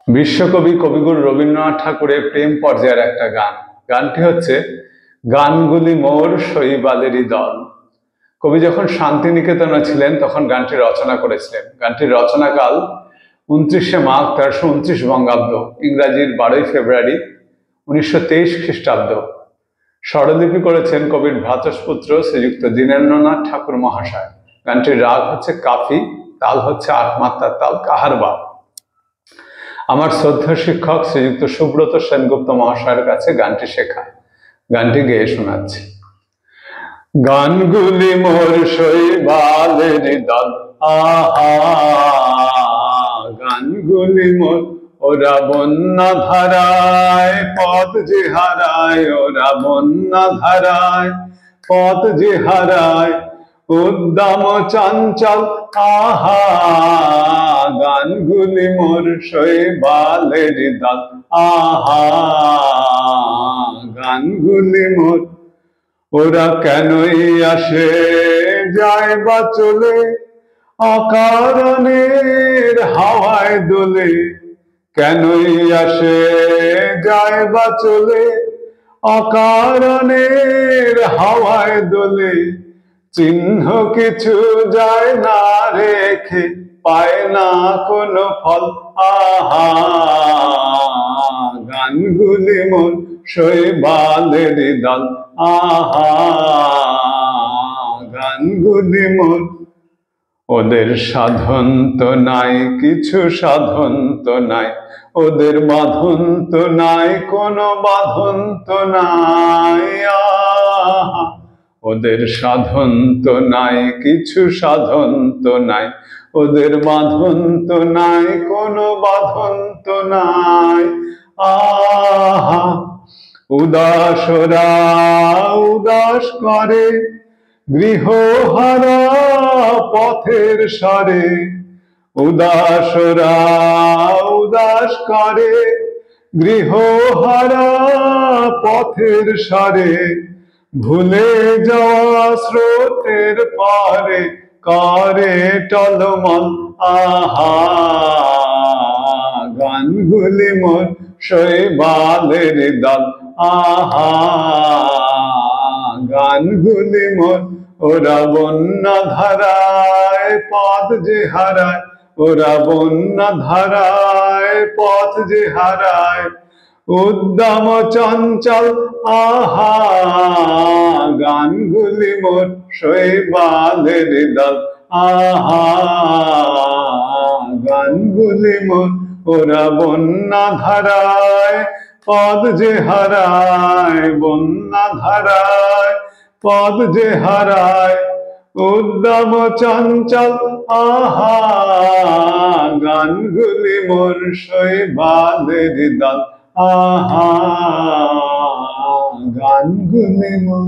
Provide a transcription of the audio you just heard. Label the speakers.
Speaker 1: বিশ্বকবি কবিগুরু রবীন্দ্রনাথ ঠাকুরের প্রেম পর্যায়ের একটা গান। গানটি হচ্ছে গানগুলি মোর শৈবালেরই দল। কবি যখন শান্তিনিকেতনে ছিলেন তখন গানটি রচনা করেছিলেন। গানটির রচনাকাল 29শে মাঘ 1329 বঙ্গাব্দ, ইংরাজির 12ই ফেব্রুয়ারি 1923 খ্রিস্টাব্দ। স্বরলিপি করেছেন কবির ভ্রাতুষ্পুত্র শ্রীযুক্ত দীনেন্দ্রনাথ ঠাকুর মহাশয়। গানটির রাগ হচ্ছে কাফি, তাল হচ্ছে 8 মাত্রার তাল কাহারবা। আমার শ্রদ্ধা শিক্ষক শ্রীযুক্ত সুব্রত সেনগুপ্ত মহাশয়ের কাছে গানটি শেখা। গানটি গেয়ে শোনাচ্ছি। গানগুলি মোর শৈবালের দল, আহা গানগুলি মোর, ওরা বন্যা ধারায় পথ যে হারায়, ওরা বন্যা ধারায় পথ যে হারায়, উদ্দাম চঞ্চল আহা গানগুলি মোর শৈবালের দল, আহা গানগুলি মোর। ওরা কেনই আসে যায় বা চলে, অকারণের হাওয়ায় দোলে, কেনই আসে যায় বা চলে, অকারণের হাওয়ায় দোলে, চিহ্ন কিছু যায় না রেখে, পায় না কোনো ফল, আহা গানগুলি মোর শৈবালের দল, আহা গানগুলি মোর। ওদের সাধন তো নাই, কিছু সাধন তো নাই, ওদের বাঁধন তো নাই, কোনো বাঁধন তো নাই, আহা ওদের সাধন তো নাই, কিছু সাধন তো নাই, ওদের বাঁধন তো নাই, কোনো বাঁধন তো নাই, আহা উদাসরা উদাস করে গৃহহারা পথের সারে, উদাসরা উদাস করে গৃহহারা পথের সারে, ভুলে যাওয়া স্রোতের পারে করে টলমল, আহা গানগুলি মোর শৈবালের দল, আহা গানগুলি মোর। ওরা বন্যা ধারায় পথ যে হারায়, ওরা বন্যা ধারায় পথ যে হারায়, উদ্দাম চঞ্চল আহা গানগুলি মোর শৈবালের দল, আহা গানগুলি মোর। ওরা বন্যা ধারায় পদ যে হারায়, বন্যা ধারায় পদ যে হারায়, উদ্দাম চঞ্চল আহা গানগুলি মোর শৈবালের দল, আহা গানগুলি মোর।